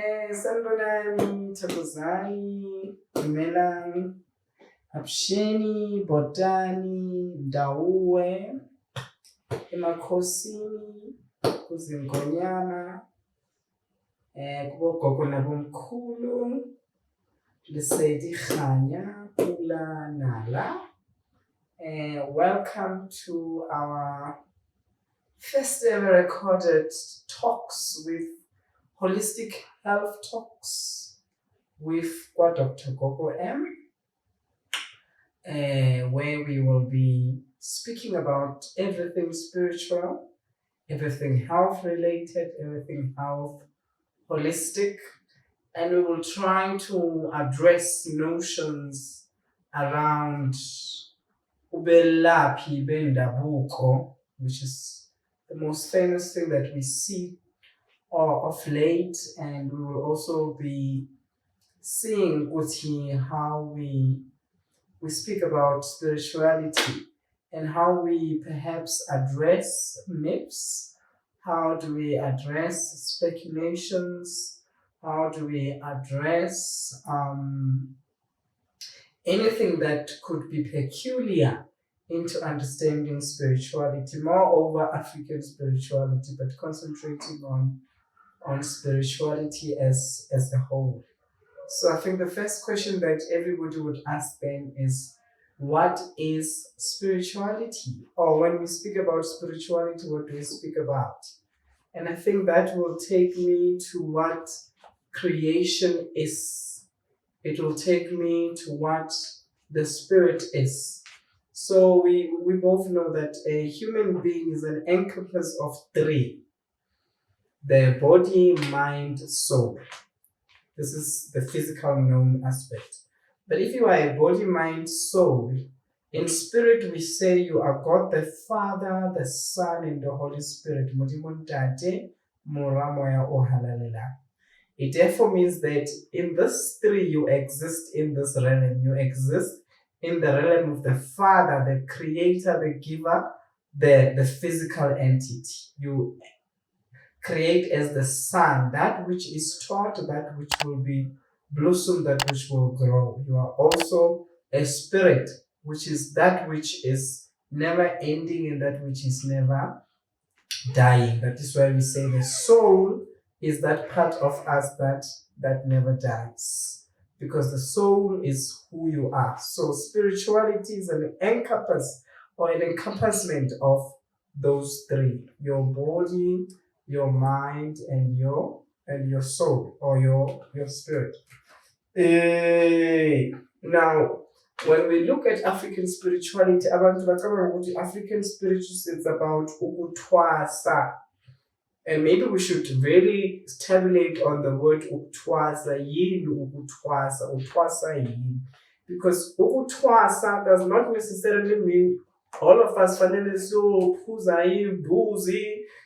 Sanibonani, Thokozani, Dumelang, Absheni, Botani, Ndawuwe, Emakhosini, Kuzingonyama, kubo gogo nabomkhulu, Lesedi Khanya, Pula Nala. Welcome to our first ever recorded talks with Holistic Health Talks with Dr. Gogo M, where we will be speaking about everything spiritual, everything health related, everything health holistic, and we will try to address notions around ubelaphi bendabuko, which is the most famous thing that we see of late, and we will also be seeing how we speak about spirituality and how we perhaps address myths, how do we address speculations, how do we address anything that could be peculiar into understanding spirituality, moreover African spirituality, but concentrating on spirituality as a whole. So I think the first question that everybody would ask then is, what is spirituality? Or when we speak about spirituality, what do we speak about? And I think that will take me to what creation is. It will take me to what the spirit is. So we both know that a human being is an encompass of three: the body, mind, soul. This is the physical known aspect. But if you are a body, mind, soul, in spirit we say you are God the Father, the Son, and the Holy Spirit. It therefore means that in this three you exist in this realm. You exist in the realm of the Father, the Creator, the Giver, the physical entity. You create as the Son, that which is taught, that which will be blossom, that which will grow. You are also a spirit, which is that which is never ending and that which is never dying. That is why we say the soul is that part of us that never dies, because the soul is who you are. So spirituality is an encompass or an encompassment of those three: your body, your mind, and your soul, or your spirit. Now, when we look at African spirituality, African spirituality is about ukuthwasa. And maybe we should really tabulate on the word ukuthwasa, yini ukuthwasa, uthwasa yini. Because ukuthwasa does not necessarily mean all of us fanele siyophuza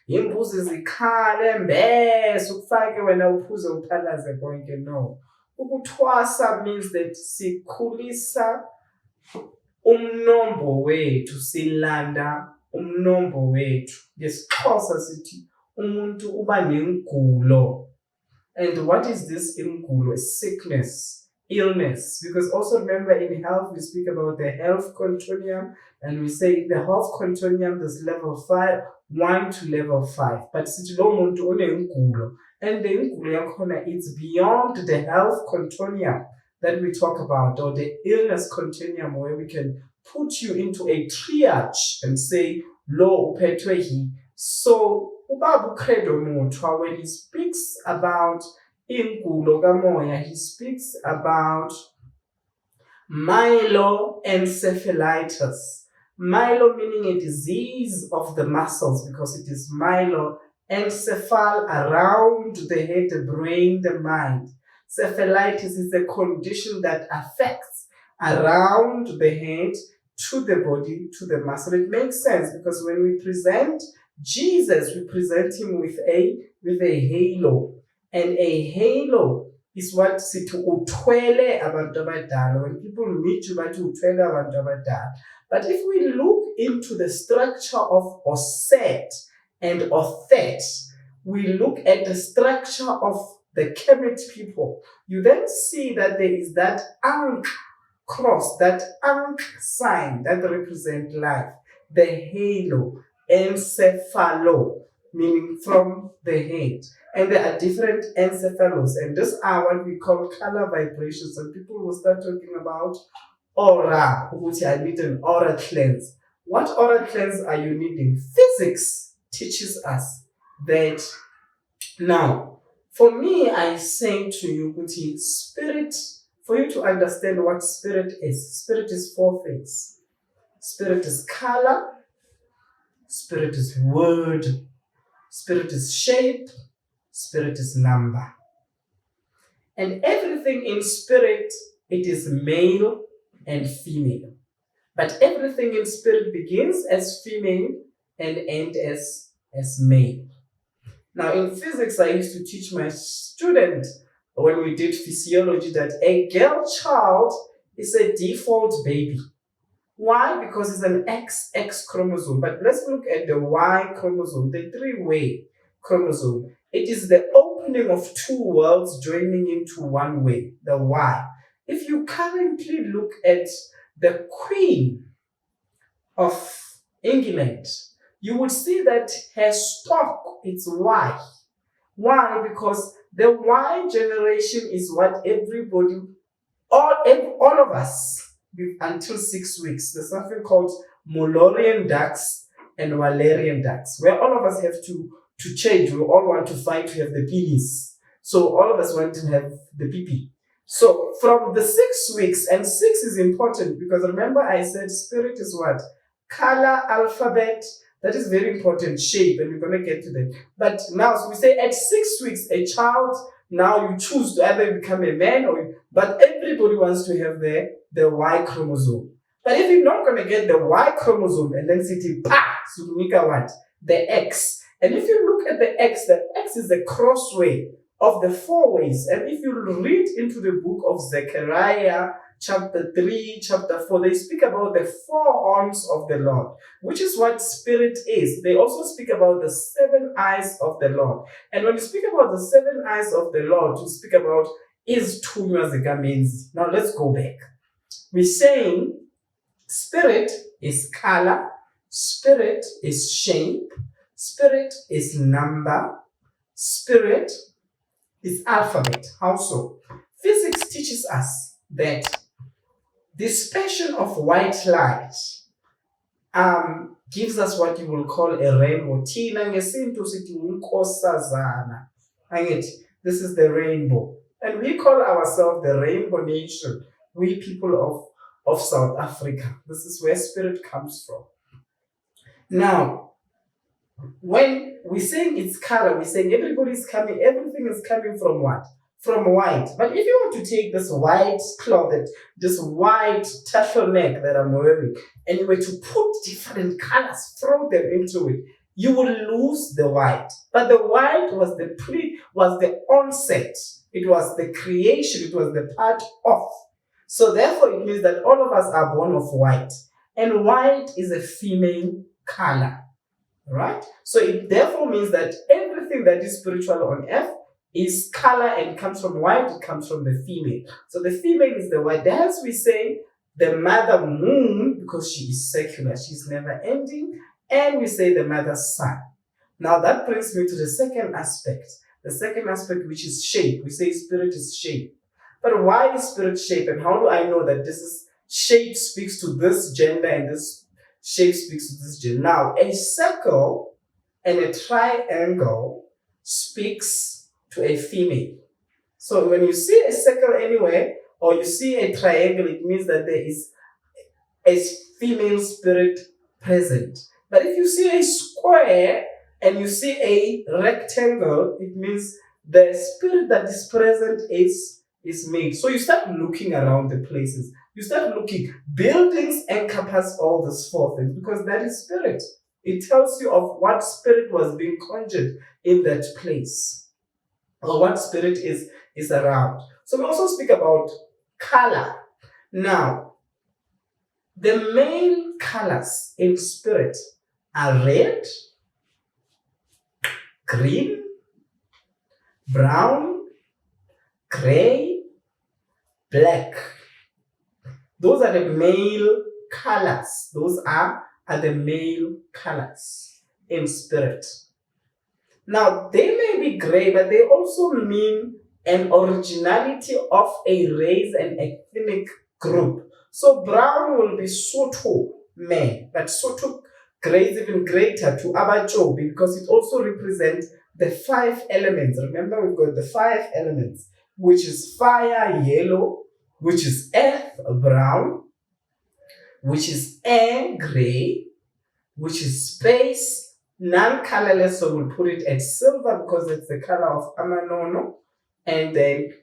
imbuzi zikhale mbese ukufake wena uphuze uphalaze konke. No. Ukuthwasa means that sikhulisa umnombo wethu, silanda umnombo wethu. NgesiXhosa sithi umuntu uba nengulo. And what is this ingulo? Sickness, illness. Because also remember, in health we speak about the health continuum, and we say in the health continuum there's level 1 to level 5. But sithi lo muntu unengulo, and the ingulo yakhona, it's beyond the health continuum that we talk about, or the illness continuum, where we can put you into a triage and say lo uphethwe yi. So Ubaba uCredo Muthwa, when he speaks about ingulo kamoya, he speaks about myeloencephalitis. Myelo meaning a disease of the muscles, because it is myeloencephal, around the head, the brain, the mind. Cephalitis is a condition that affects around the head, to the body, to the muscle. It makes sense, because when we present Jesus, we present him with a halo, and a halo is what sithi uthwele abantu abadala. When people meet you, bathi uthwele abantu abadala. But if we look into the structure of Osset and Othet, we look at the structure of the Kemet people, you then see that there is that Ankh cross, that Ankh sign that represents life, the halo, encephalo, meaning from the head. And there are different encephalos, and these are what we call color vibrations. And people will start talking about aura, which I need an aura cleanse. What aura cleanse are you needing? Physics teaches us that. Now, for me, I say to you, Kuti, spirit, for you to understand what spirit is 4 things. Spirit is color, spirit is word, spirit is shape, spirit is number. And everything in spirit, it is male and female. But everything in spirit begins as female and ends as male. Now, in physics, I used to teach my students when we did physiology that a girl child is a default baby. Why? Because it's an XX chromosome. But let's look at the Y chromosome, the 3-way chromosome. It is the opening of 2 worlds joining into 1 way, the Y. If you currently look at the Queen of England, you would see that her stock is Y. Why? Because the Y generation is what everybody, all of us, until 6 weeks. There's something called Mullorian ducts and Wallerian ducts, where all of us have to change. We all want to fight to have the penis. So all of us want to have the pee-pee. So from the 6 weeks, and 6 is important because remember I said spirit is what? Color, alphabet, that is very important, shape, and we're going to get to that. But now, so we say at 6 weeks, a child, now you choose to either become a man but everybody wants to have the Y chromosome. But if you're not going to get the Y chromosome and then city, so to make a what? The X. And if you look at the X is the crossway of the 4 ways. And if you read into the book of Zechariah, chapter 3, chapter 4, they speak about the 4 horns of the Lord, which is what spirit is. They also speak about the 7 eyes of the Lord. And when you speak about the 7 eyes of the Lord, you speak about is Tunywa Zikamenzi. Now let's go back. We're saying spirit is color, spirit is shape, spirit is number, spirit is alphabet. How so? Physics teaches us that dispersion of white light gives us what you will call a rainbow. This is the rainbow. And we call ourselves the Rainbow Nation. We people of South Africa. This is where spirit comes from. Now, when we're saying it's color, we're saying everything is coming from what? From white. But if you want to take this white cloth, this white turtleneck that I'm wearing, and you were to put different colors, throw them into it, you will lose the white. But the white was the onset. It was the creation. It was the part of. So therefore, it means that all of us are born of white. And white is a female color. Right? So it therefore means that everything that is spiritual on earth is color and comes from white, it comes from the female. So the female is the white. Hence we say the mother moon, because she is secular, she's never ending, and we say the mother sun. Now that brings me to the second aspect. The second aspect, which is shape. We say spirit is shape. But why is spirit shape? And how do I know that this is shape speaks to this gender and this shape speaks to this gender? Now, a circle and a triangle speaks to a female. So when you see a circle anywhere or you see a triangle, it means that there is a female spirit present. But if you see a square and you see a rectangle, it means the spirit that is present is male. So you start looking around the places. You start looking. Buildings encompass all these 4 things because that is spirit. It tells you of what spirit was being conjured in that place, or what spirit is around. So we also speak about color. Now, the main colors in spirit are red, green, brown, gray, black. Those are the male colors. Those are the male colors in spirit. Now, they may be gray, but they also mean an originality of a race and ethnic group. So brown will be Sotho men, but Sotho gray is even greater to Abachobi because it also represents the 5 elements. Remember, we've got the 5 elements, which is fire, yellow, which is earth, brown, which is air, gray, which is space, non-colorless, so we'll put it at silver because it's the color of Amanono. And then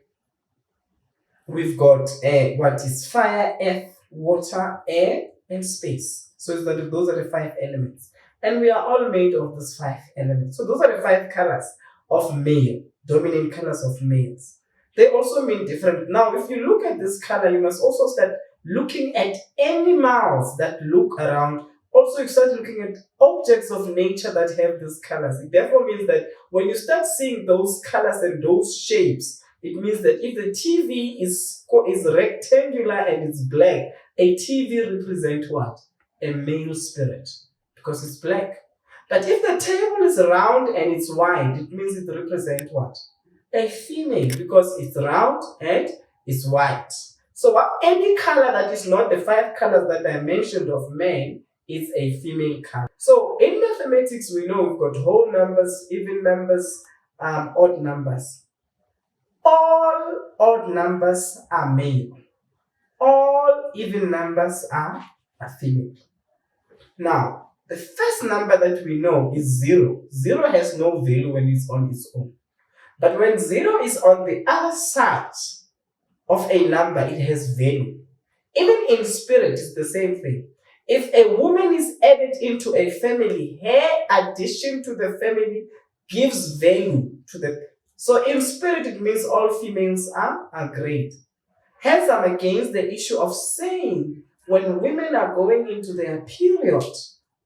we've got what is fire, earth, water, air, and space. So those are the 5 elements. And we are all made of these 5 elements. So those are the 5 colors of male, dominant colors of males. They also mean different. Now, if you look at this color, you must also start looking at animals that look around. Also, you start looking at objects of nature that have these colors. It therefore means that when you start seeing those colors and those shapes, it means that if the TV is rectangular and it's black, a TV represents what? A male spirit, because it's black. But if the table is round and it's wide, it means it represents what? A female, because it's round and it's white. So any color that is not the 5 colors that I mentioned of men is a female color. So in mathematics, we know we've got whole numbers, even numbers, odd numbers. All odd numbers are male. All even numbers are female. Now, the first number that we know is 0. 0 has no value when it's on its own. But when 0 is on the other side of a number, it has value. Even in spirit, it's the same thing. If a woman is added into a family, her addition to the family gives value to the... So in spirit, it means all females are great. Hence, I'm against the issue of saying when women are going into their period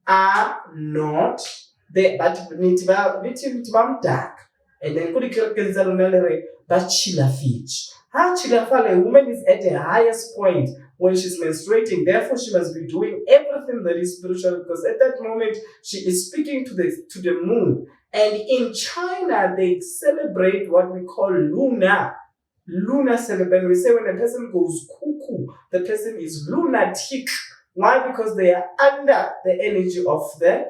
are not they, but dark. And then could but a woman is at the highest point when she's menstruating, therefore she must be doing everything that is spiritual, because at that moment she is speaking to the moon. And in China they celebrate what we call lunar celebration. We say when a person goes cuckoo, the person is lunatic. Why? Because they are under the energy of the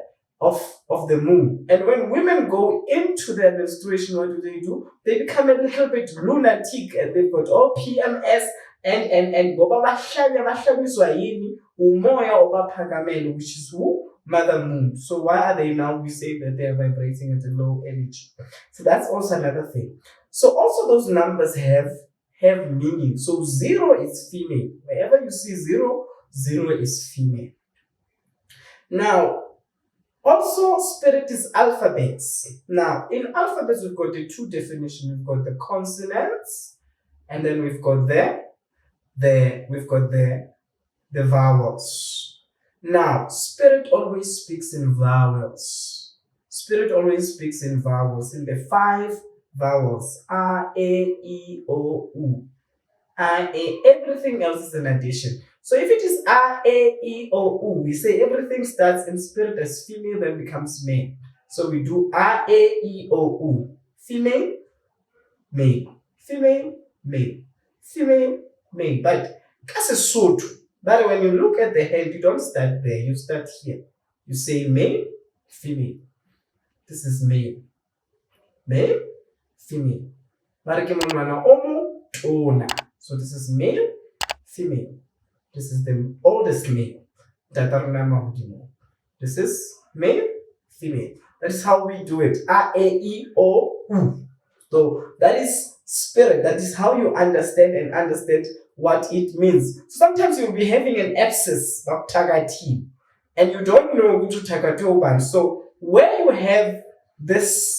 moon. And when women go into their menstruation, what do? They become a little bit lunatic, and they've got all PMS and which is who? Mother Moon. So why are they now? We say that they are vibrating at a low energy. So that's also another thing. So also those numbers have meaning. So 0 is female. Wherever you see 0, 0 is female. Now, also, spirit is alphabets. Now, in alphabets, we've got the 2 definitions. We've got the consonants, and then we've got the vowels. Now, spirit always speaks in vowels. Spirit always speaks in vowels, in the 5 vowels. A, E, O, U. Everything else is an addition. So if it is A, E, O, U, we say everything starts in spirit as female, then becomes male. So we do A, E, O, U. Female, male. Female, male. Female, male. But that's a sort. But when you look at the hand, you don't start there. You start here. You say male, female. This is male. Male, female. So this is male, female. This is the oldest male. This is male, female. That is how we do it. A, E, O, U. So that is spirit. That is how you understand what it means. So sometimes you'll be having an abscess of tagati, and you don't know which tagatoban. So where you have this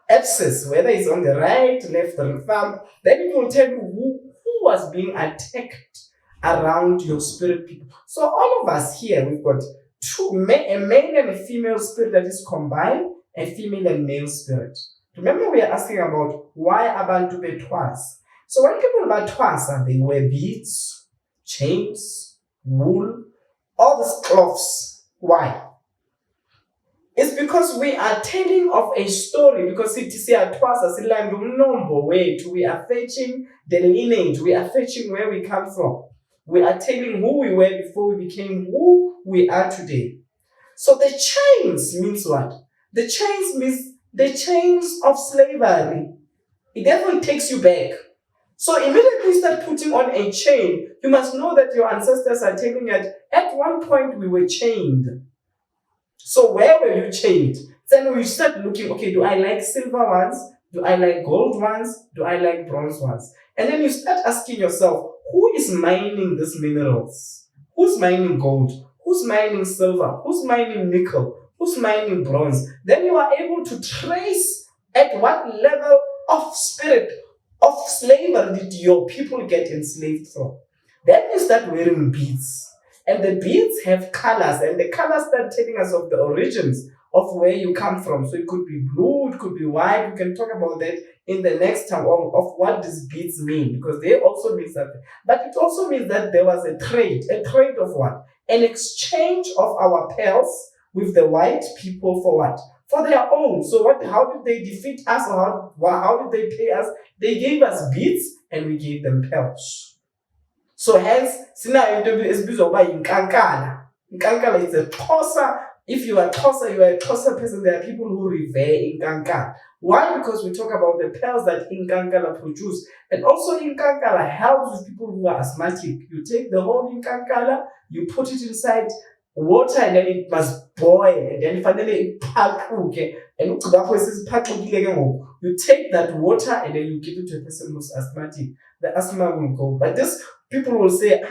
abscess, whether it's on the right, left, or thumb, then it will tell you who was being attacked around your spirit people. So all of us here, we've got a male and a female spirit that is combined, a female and male spirit. Remember, we are asking about why abantu betwas. So when people about twasa, they wear beads, chains, wool, all these cloths. Why? It's because we are telling of a story, because it is a twasa, we are fetching the lineage, we are fetching where we come from. We are telling who we were before we became who we are today. So the chains means what? The chains means the chains of slavery. It therefore takes you back. So immediately you start putting on a chain, you must know that your ancestors are telling you at one point we were chained. So where were you chained? Then we start looking, okay, do I like silver ones? Do I like gold ones? Do I like bronze ones? And then you start asking yourself, who is mining these minerals? Who's mining gold? Who's mining silver? Who's mining nickel? Who's mining bronze? Then you are able to trace at what level of spirit, of slavery did your people get enslaved from. Then you start wearing beads. And the beads have colors, and the colors start telling us of the origins of where you come from. So it could be blue, it could be white. We can talk about that in the next time of what these beads mean, because they also mean something. But it also means that there was a trade of what? An exchange of our pearls with the white people for what? For their own. So how did they defeat us, or how did they pay us? They gave us beads and we gave them pearls. So hence, sinayo into esibizwa ngoba inkankala. Inkankala is a Xhosa. If you are Xhosa, you are a Xhosa person. There are people who revere inkankala. Why? Because we talk about the pearls that inkankala produce. And also inkankala helps with people who are asthmatic. You take the whole inkankala, you put it inside water, and then it must boil. And then finally it and you take that water and then you give it to a person who's asthmatic. The asthma will go. But this people will say,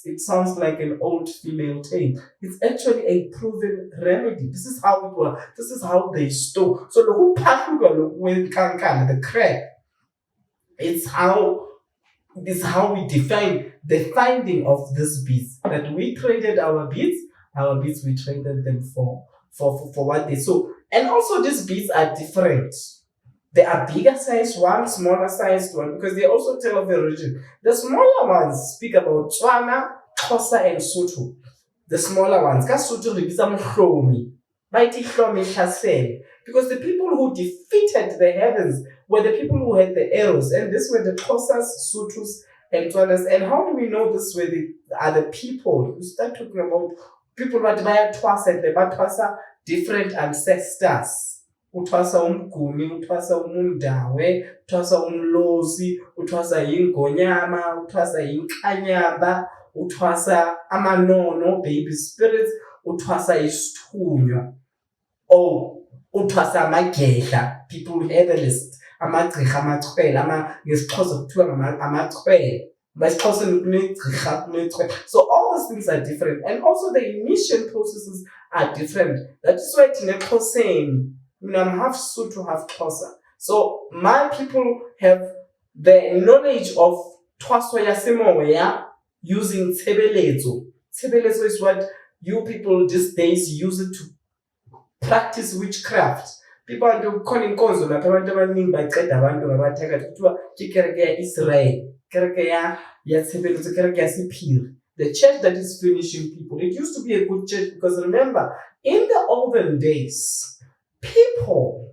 it sounds like an old female tale. It's actually a proven remedy. This is how it works. This is how they store. So the whole the crack, it's how we define the finding of these beads. That we traded our beads, we traded them for what they saw. And also these beads are different. There are bigger sized ones, smaller sized ones, because they also tell of the origin. The smaller ones speak about Tswana, Xhosa, and Sotho. The smaller ones, Sotho rebiza mhlomi, bayithi hlomi hlasele, because the people who defeated the heavens were the people who had the arrows, and this were the Xhosas, Sothos, and Tswanas. And how do we know this are the people? We start talking about people that buy Twasa, and they Twasa different ancestors. Uthwasa umguni, uthwasa umundawe, uthwasa umlozi, uthwasa ingonyama, uthwasa inkanyamba, uthwasa amanono, baby spirits, uthwasa isithunywa. Uthwasa amagedla, people herbalist, amagqirha amachwele, ngesixhosa kuthiwa amachwele. So all these things are different, and also the initial processes are different. That is why in Xhoseni, I'm half Sotho, half Xhosa. So my people have the knowledge of Thwaso Yasemoya using Tsebelezo. Tsebelezo is what you people these days use it to practice witchcraft. People are calling konzo lapha abantu abaningi baqeda abantu ngabatheka kuthiwa ikereke ya Israel, ikereke ya Tsebelezo, ikereke ya Siphiri. The church that is finishing people. It used to be a good church, because remember, in the olden days, people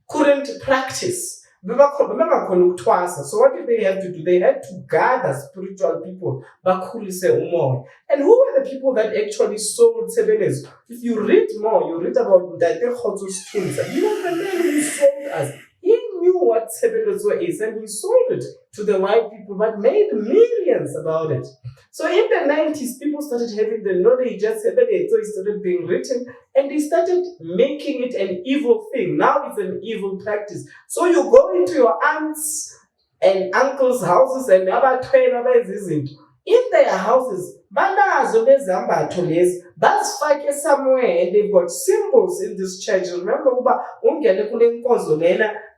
couldn't practice. So what did they have to do? They had to gather spiritual people. And who were the people that actually sold Tsebelezo? If you read more, you read about Ndate Khotso's tombs. You know the man who sold us. He knew what Tsebelezo is, and he sold it to the white people, but made millions about it. So in the 90s, people started having the knowledge of Tsebelezo. It started being written, and they started making it an evil thing. Now it's an evil practice. So you go into your aunts and uncles' houses, and in their houses, somewhere, and they've got symbols in this church. Remember,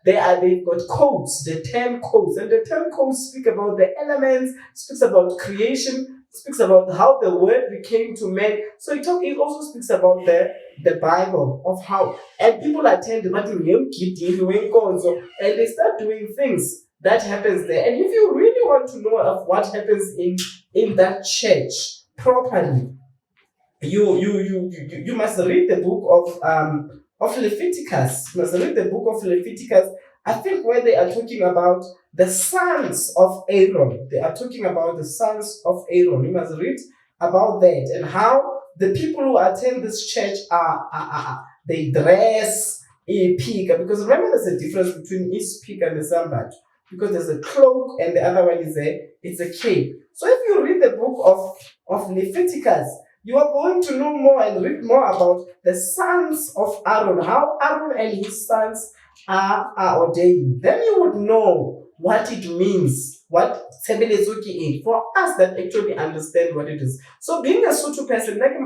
they've got codes, the 10 codes, and the 10 codes speak about the elements, speaks about creation, speaks about how the word became to man. So it also speaks about the Bible, of how, and people attend and they start doing things that happens there. And if you really want to know of what happens in that church properly, you must read the book of Leviticus. You must read the book of Leviticus. I think where they are talking about the sons of Aaron. They are talking about the sons of Aaron. You must read about that and how the people who attend this church they dress a pig. Because remember, there's a difference between each pig and the sambat. Because there's a cloak and the other one is it's a cape. So if you read the book of Leviticus, you are going to know more and read more about the sons of Aaron, how Aaron and his sons are ordained. Then you would know what it means, what Sebelezuki is, for us that actually understand what it is. So being a Sotho person, like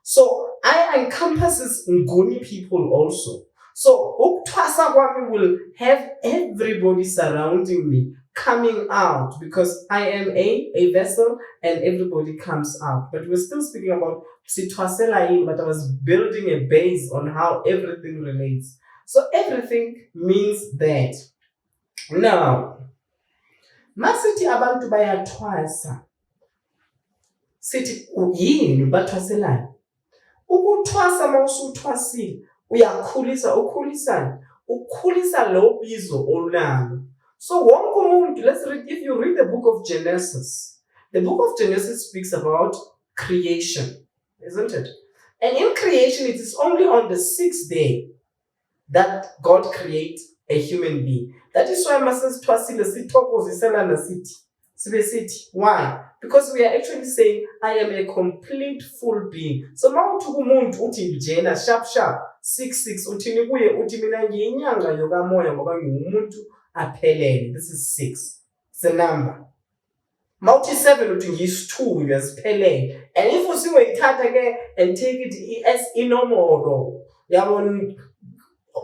so I encompasses Nguni people also. So Uktwasa Kwami will have everybody surrounding me coming out because I am a vessel and everybody comes out. But we're still speaking about Sitwasela, but I was building a base on how everything relates. So everything means that. Now, masithi abantu bayathwasa. Sithi yini bathwaselana? Ukuthwasa mawusuthwasile uyakhulisa ukhulisa lo bizo olunalo. So wonke umuntu, let's read, if you read the book of Genesis, the book of Genesis speaks about creation, isn't it? And in creation, it is only on the 6th day that God creates a human being. That is why masas twasile sithokozisela na sithi. Why? Because we are actually saying, I am a complete full being. So mawuthi kumuntu uthi njena sharp 66 uthi kuye uthi mina ngiyinyanga yokamoya ngoba ngingumuntu aphelele. This is 6. It's a number. Mawuthi 7 uthi ngiyisi2 uyaziphelele. And if usiweyithatha ke and take it as inomoro, yabona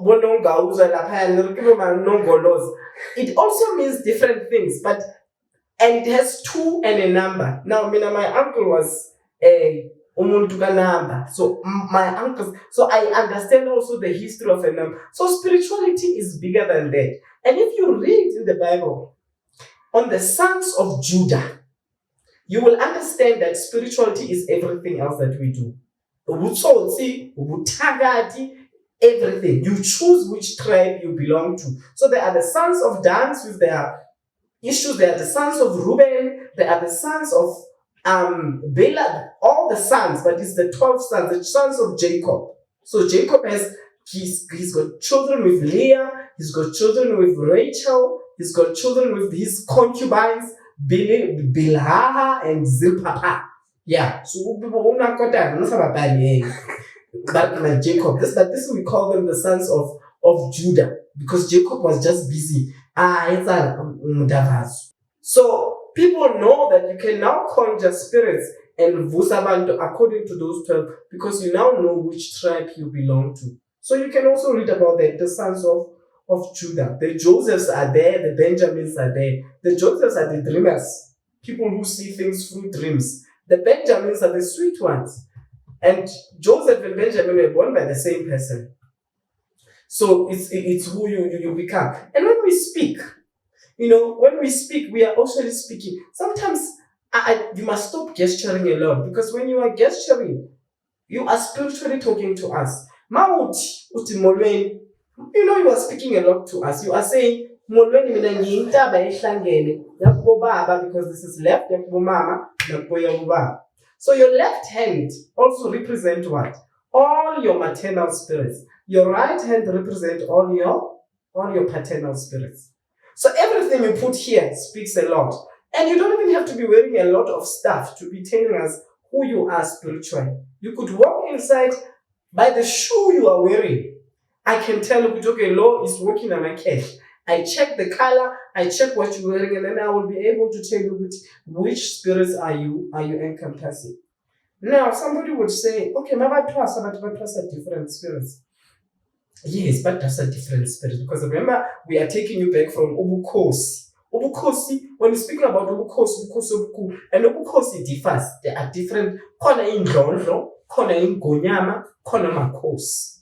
bonongawuza lapha ngikibe manongoloza. It also means different things, but and it has 2 and a number. Now, my uncle was a umuntu number. So my uncle, so I understand also the history of a number. So spirituality is bigger than that. And if you read in the Bible on the sons of Judah, you will understand that spirituality is everything else that we do. Everything. You choose which tribe you belong to. So there are the sons of Dan with their issues. They are the sons of Reuben. They are the sons of Bela. All the sons, but it's the 12 sons, the sons of Jacob. So Jacob he's got children with Leah. He's got children with Rachel. He's got children with his concubines, Bilhah and Zilpah. Yeah. So but Jacob, this we call them the sons of Judah because Jacob was just busy. So people know that you can now conjure spirits and vusabantu according to those 12 because you now know which tribe you belong to. So you can also read about that, the sons of Judah. The Josephs are there, the Benjamins are there. The Josephs are the dreamers, people who see things through dreams. The Benjamins are the sweet ones. And Joseph and Benjamin were born by the same person. So it's who you become. And when we speak, we are also speaking. Sometimes you must stop gesturing a lot because when you are gesturing, you are spiritually talking to us. You are speaking a lot to us. You are saying, because this is left, so your left hand also represents what? All your maternal spirits. Your right hand represents all your paternal spirits. So everything you put here speaks a lot. And you don't even have to be wearing a lot of stuff to be telling us who you are spiritually. You could walk inside by the shoe you are wearing. I can tell you, okay, law is working on my cash. I check the color, I check what you're wearing, and then I will be able to tell you which spirits are you encompassing. Now, somebody would say, okay, but are different spirits. Yes, but that's a different spirit. Because remember, we are taking you back from Ubukosi. Ubukhosi, when you're speaking about ubukhosi obukhulu, and ubukhosi differs. There are different, khona indlondlo, khona ingonyama, khona makhosi.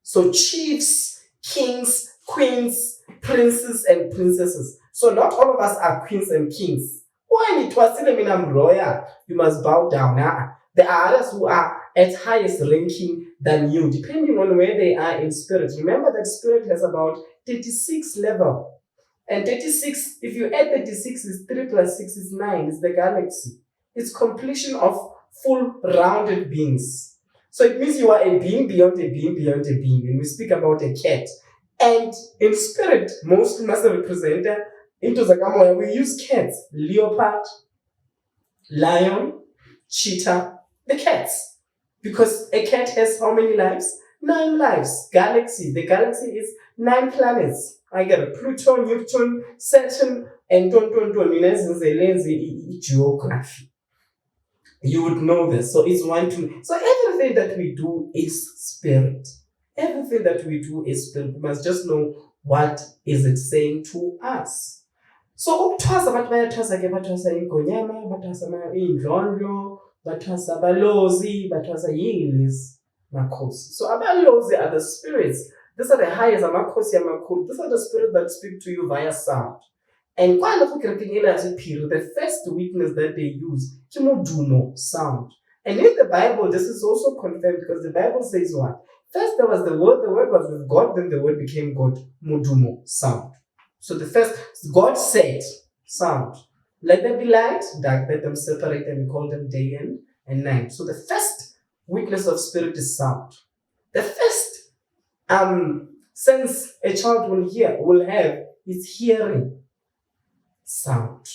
So chiefs, kings, queens, princes, and princesses. So not all of us are queens and kings. When it was I'm royal, you must bow down. There are others who are at highest ranking than you, depending on where they are in spirit. Remember that spirit has about 36 level. And 36, if you add 36, is 3 plus 6 is 9. It's the galaxy. It's completion of full rounded beings. So it means you are a being beyond a being beyond a being. And we speak about a cat. And in spirit, most must represent into Zagamoya, we use cats, leopard, lion, cheetah, the cats. Because a cat has how many lives? 9 lives. Galaxy. The galaxy is 9 planets. I get a Pluto, Neptune, Saturn, and geography. You would know this. So it's 1, 2. So everything that we do is spirit. Everything that we do is spirit. We must just know what is it saying to us. So ukuthwasa abantu bayathwasa ke bathwasa ingonyama, bathwasa indlondlo, bathwasa abalozi, bathwasa yinglis makhosi. So abalozi are the spirits. These are the highest amakhosi amakhulu. These are the spirits that speak to you via sound. And the first witness that they use, kimodumo, sound. And in the Bible, this is also confirmed because the Bible says what? First there was the word was with God, then the word became God, modumo, sound. So the first, God said, sound. Let there be light, dark, let them separate, and we call them day and night. So the first witness of spirit is sound. The first sense a child will have is hearing sound.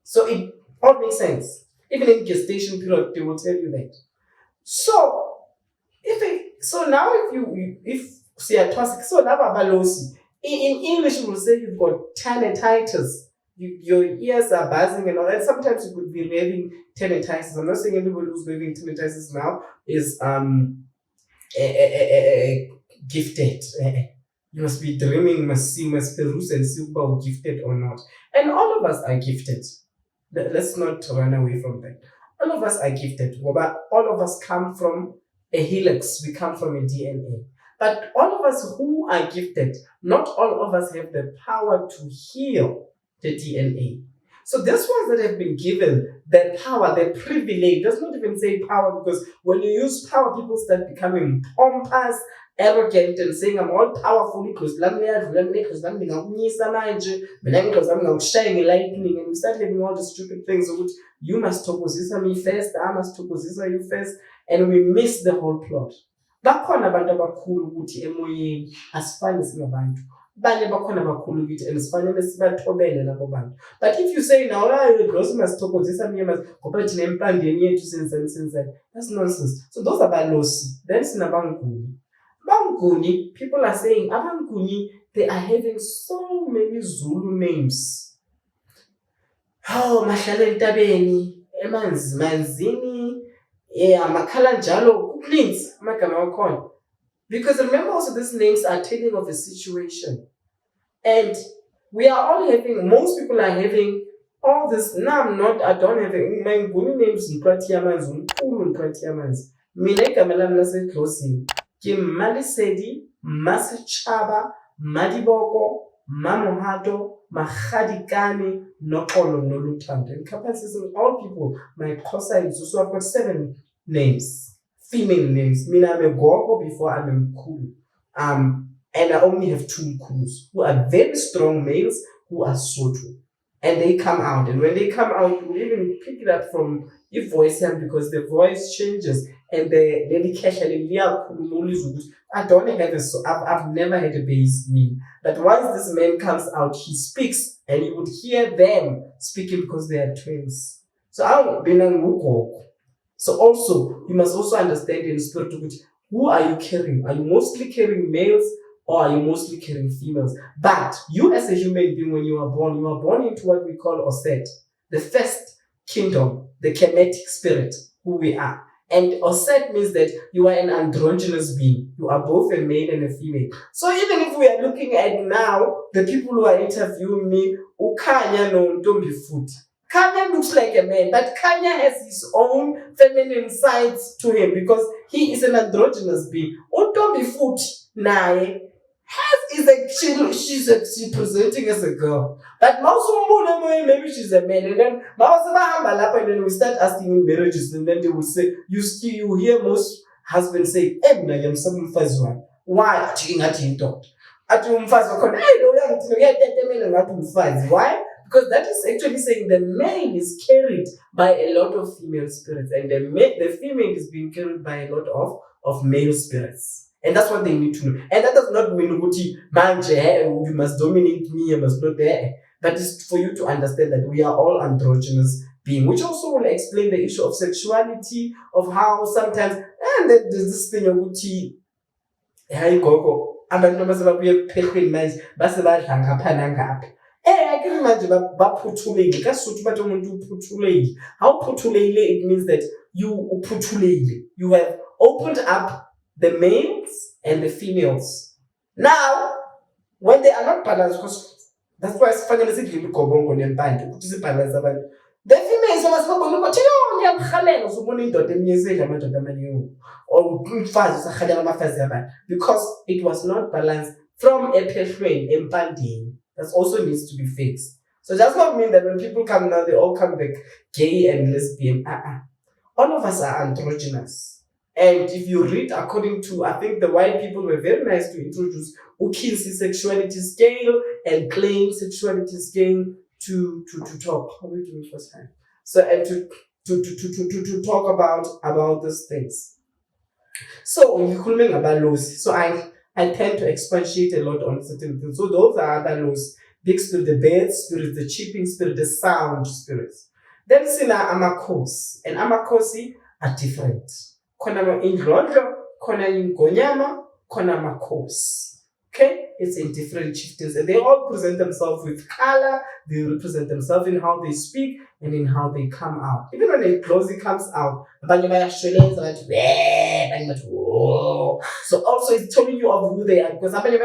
So it all makes sense. Even in gestation period, they will tell you that. So now in English we will say you've got tinnitus. Your ears are buzzing and all that. Sometimes you could be having tinnitus. I'm not saying everybody who's having tinnitus now is gifted. You must be dreaming, must peruse and see about gifted or not. And all of us are gifted. Let's not run away from that. All of us are gifted. All of us come from a helix. We come from a DNA. But all of us who are gifted, not all of us have the power to heal the DNA. So these ones that have been given the power, the privilege, does not even say power, because when you use power, people start becoming pompous, arrogant, and saying, I'm all powerful because lightning, and we start having all the stupid things which you must talk with me first, I must talk with you first, and we miss the whole plot. Bakhona abantu abakhulu ukuthi emoyeni asifani singabantu. Banye bakhona abakhulu ukuthi andisifanele sibathobele labo bantu. But if you say now gross must talk with me ngoba thina empandeni yethu senzani, that's nonsense. So those are balosi. Then sinabanguni. Banguni, people are saying abanguni, they are having so many Zulu names. Oh, mahlala entabeni, manzini, makhala njalo. Please, because remember also these names are telling of a situation. And we are all having, most people are having all this. Now I don't have my good names in Pratiamans, in Pratiamans. Mineka Melamnase closing. Kim Malisedi, Masachaba, Madiboko, Mamohato, Mahadikani, Nokolo, Nolutant. And capacities of all people, my cosa is also, I've got 7 names. Female names. I'm a Gogo before I'm a Mkulu. And I only have 2 Mkulus who are very strong males who are Soto. And they come out. And when they come out, you even pick it up from your voice because the voice changes. And the I don't have I've never had a bass name. But once this man comes out, he speaks and you would hear them speaking because they are twins. So I'll be Gogo. So also, you must also understand in spirit who are you carrying? Are you mostly carrying males or are you mostly carrying females? But you as a human being, when you are born into what we call Oset, the first kingdom, the Kemetic spirit, who we are. And Osset means that you are an androgynous being. You are both a male and a female. So even if we are looking at now, the people who are interviewing me, Ukanya no Ntombi Futhi. Kanya looks like a man, but Kanya has his own feminine sides to him because he is an androgynous being. Ntombi Futhi, nae, she's presenting as a girl. But maybe she's a man. And then and then we start asking in marriages, and then they will say, you hear most husbands say, why? Why? Because that is actually saying the male is carried by a lot of female spirits, and the female is being carried by a lot of male spirits. And that's what they need to know. And that does not mean you must dominate me, you must not there. But it's for you to understand that we are all androgynous beings, which also will explain the issue of sexuality, of how sometimes, and then there's this thing of hey Gogo, abantu basebabuye ephepheni manje base badla ngapha nangapha. I can imagine baphuthulile kasuthi bathi umuntu uphuthulile. How phuthulile, it means that you uphuthulile. You have opened up the males and the females. Now, when they are not balanced, because that's why it's funny to see people go on and band to see balance about the females must go on because it was not balanced from a pathway in banding. That also needs to be fixed. So it does not mean that when people come now, they all come back gay and lesbian. All of us are androgynous. And if you read according to, I think the white people were very nice to introduce Ukinsi sexuality scale and claim sexuality scale to talk. How are we doing first time? So and to talk about these things. So I tend to expatiate a lot on certain things. So those are other laws. Big spirit, the bad spirit, the chipping spirit, the sound spirits. Then sina amakhosi. And amakhosi are different. Kona indlondlo, kona ingonyama, kona makhosi. Okay? It's in different chieftains. And they all present themselves with color. They represent themselves in how they speak and in how they come out. Even when a closely comes out, so also it's telling you of who they are. Because and if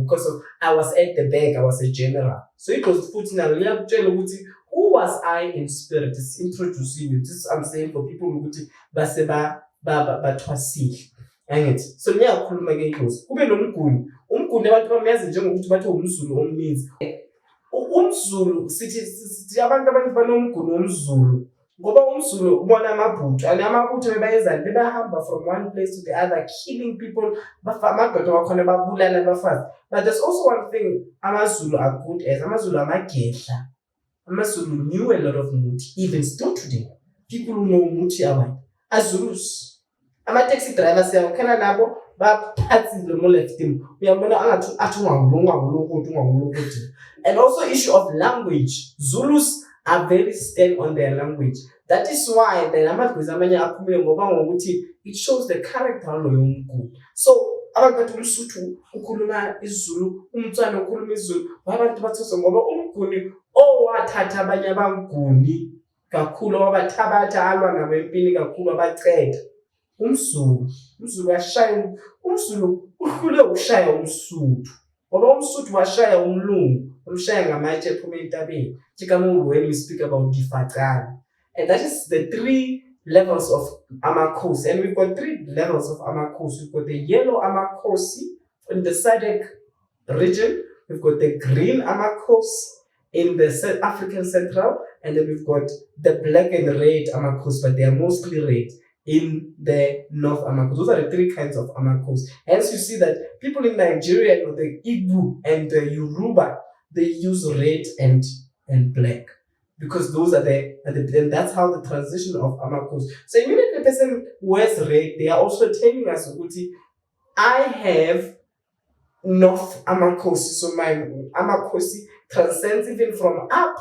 because of I was at the back, I was a general. So it was put in a real who was I in spirit? It's introducing you. This I'm saying for people who baseba batwasile. Angithi so niyakhuluma ke inkosi kube nomguni abantu bamayazi njengokuthi bathi umZulu omninzi umZulu sithi abantu abaninzi banomguni womZulu ngoba umZulu ubona amabutho amabutho bebayezani bebahamba from one place to the other killing people amadoda wakhona babulala abafazi. But there's also one thing amaZulu are good as amaZulu amagedla. amaZulu knew a lot of Muti, even still today people who know Muti are Azulus. Taxi drivers say, "Can I nabo baphathile mo left him." Uyabona angathi athi ungangulungu. And also issue of language. Zulus are very stern on their language. That is why the amagwiza amanye aphumile ngoba ngokuthi it shows the character yomuntu. So abantu umSuthu ukhuluma isiZulu, umTswana ukhuluma isiZulu, abantu bathosa ngoba umguni owathatha abanye abanguni kakhulu wabathabatha alwa nabo empini kakhulu abaceda. umZulu ashaya umZulu uhlule ushaya umSuthu ngoba umSuthu washaya umlungu umshaya ngamatshe ephuma entabeni tikamungu when we speak about difacana. And that is the 3 levels of amakhosi, and we've got 3 levels of amakhosi. We've got the yellow amakhosi in the SADC region, we've got the green amakhosi in the South African Central, and then we've got the black and red amakhosi, but they are mostly red in the North Amakhosi. Those are the 3 kinds of amakhosi. Hence you see that people in Nigeria, the Igbo and the Yoruba, they use red and black because those are and that's how the transition of amakhosi. So immediately the person wears red, they are also telling us, I have North Amakhosi, so my amakhosi transcends even from up.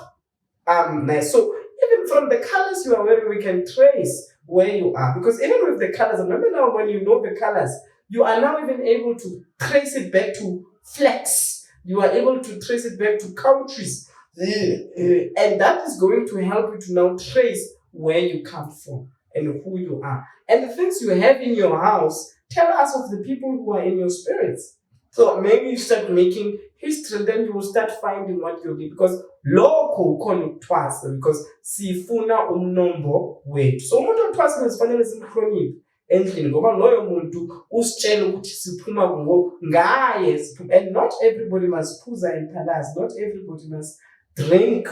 So even from the colors you are wearing, we can trace where you are. Because even with the colors, remember now when you know the colors, You are now even able to trace it back to flags. You are able to trace it back to countries. And that is going to help you to now trace where you come from and who you are. And the things you have in your house, tell us of the people who are in your spirits. So maybe you start making history, then you will start finding what you need. Because lokho ukhona ukuthwasa, because sifuna umnombo wethu. So umuntu othwasa sifanele simhloniphe endlini ngoba loyo muntu usitshela ukuthi siphuma ngaye. And not everybody must phuza in palace. Not everybody must drink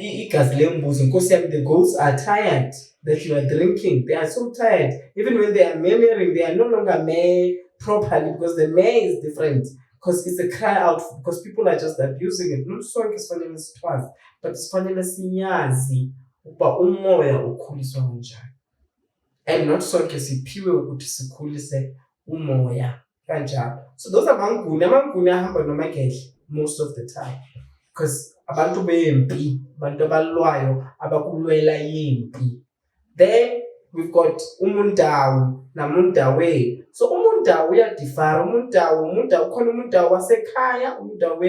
igazi lembuzi. Nkosi yami, the goats are tired that you are drinking. They are so tired. Even when they are murmuring, they are no longer meh properly, because the meh is different. Because it's a cry out, because people are just abusing it. Not sonke sifanele sithwaze, but sifanele sinyazi ukuba umoya ukhuliswa kanjani. And not sonke siphiwe ukuthi sikhulise umoya kanjalo. So those are amanguni ahamba nomagedla most of the time. Because abantu bempi, abantu abalwayo abakulwela yimpi. Then we've got umundawu namundawe. So umundawu uyadifara. Umundawu khona umundawu wasekhaya, umundawu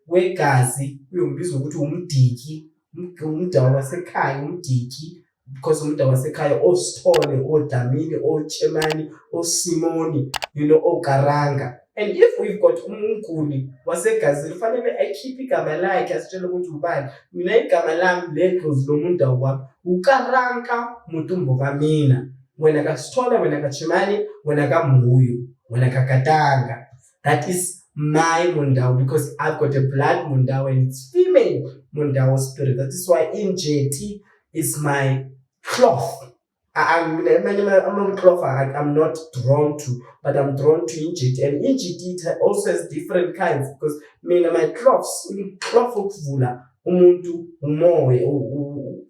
wegazi uyombiza ukuthi umdiki. Umundawu wasekhaya umdiki, because umundawu wasekhaya oSithole, oDlamini, oChemani, oSimoni, oGaranga. And if we've got umunguni wasegazi, kufanele akhiphe igama lakhe asitshele ukuthi ubani. Mina igama lami ledlozi lomundawu wami uKaranka Mutumbo kamina. Wena kaSithole, wena kaChemani, wena kaMuyu, wena kaKatanga. That is my mundawu, because I've got a blood mundawu and it's female mundawu spirit. That is why Injeti is my cloth. I'm not drawn to, but I'm drawn to Injiti. And Injiti also has different kinds, because my cloths, cloth ukuvula umuntu umoya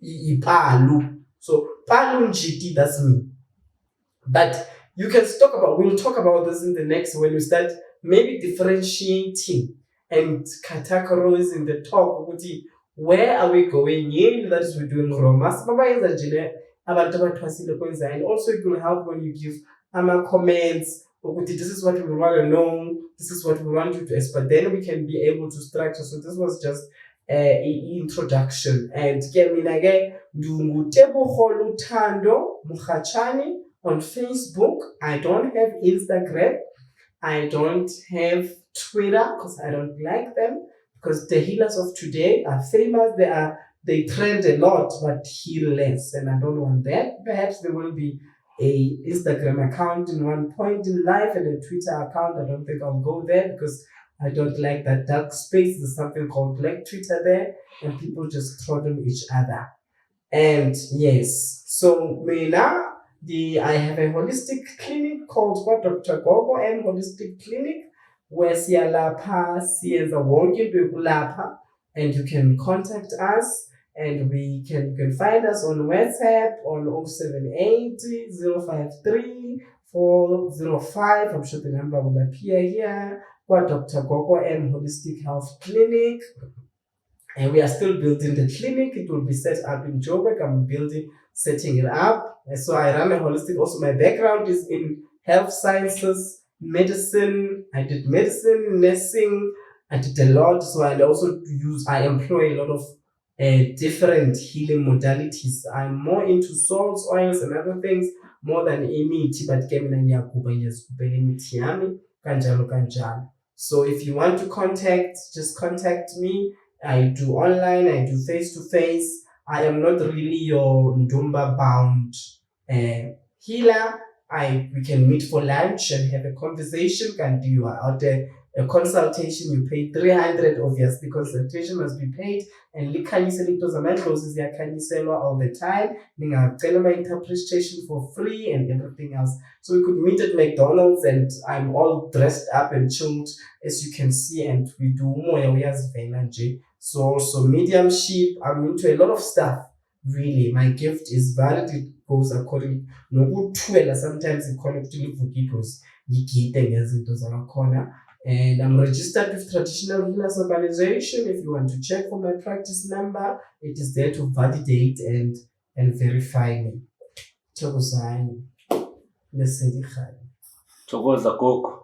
ipalu. So palu Injiti, that's me. But we'll talk about this in the next, when we start maybe differentiating and categorizing the talk. Where are we going? That is, we're doing wrong. And also it will help when you give comments. This is what we want to know. This is what we want you to ask. But then we can be able to structure. So this was just an introduction. And again, on Facebook. I don't have Instagram. I don't have Twitter, because I don't like them. Because the healers of today are famous. They trend a lot, but heal less, and I don't want that. Perhaps there will be a Instagram account in one point in life and a Twitter account. I don't think I'll go there, because I don't like that dark space. There's something called Black Twitter there, and people just trod on each other. And yes, so I have a holistic clinic called Dr. Gogo M Holistic Clinic, where siyalapha siyenza wonke into yokulapha, and you can contact us. And you can find us on WhatsApp on 078 053 405. I'm sure the number will appear here. For Dr. Gogo M Holistic Health Clinic. And we are still building the clinic. It will be set up in Joburg. I'm setting it up. And so I run a holistic. Also, my background is in health sciences, medicine. I did medicine, nursing. I did a lot. So I employ a lot of different healing modalities. I'm more into salts, oils, and other things more than imithi, but so if you want to contact, just contact me. I do online, I do face-to-face. I am not really your Ndumba bound healer. We can meet for lunch and have a conversation. Can do you out there a consultation? You pay 300, obviously consultation must be paid, and likhanyisela into zamadlozi ziyakhanyiselwa all the time. Ningacela my interpretation for free and everything else. So we could meet at McDonald's, and I'm all dressed up and chilled, as you can see, and we do moya uyazivela nje. So mediumship, I'm into a lot of stuff. Really, my gift is valid. It goes according nokuthwela. Sometimes it connects to ivukitos yigide ngezinto zakhona. And I'm registered with Traditional Healers Organization. If you want to check for my practice number, it is there to validate and verify me. Lesedi Khaya. Thokoza Gogo.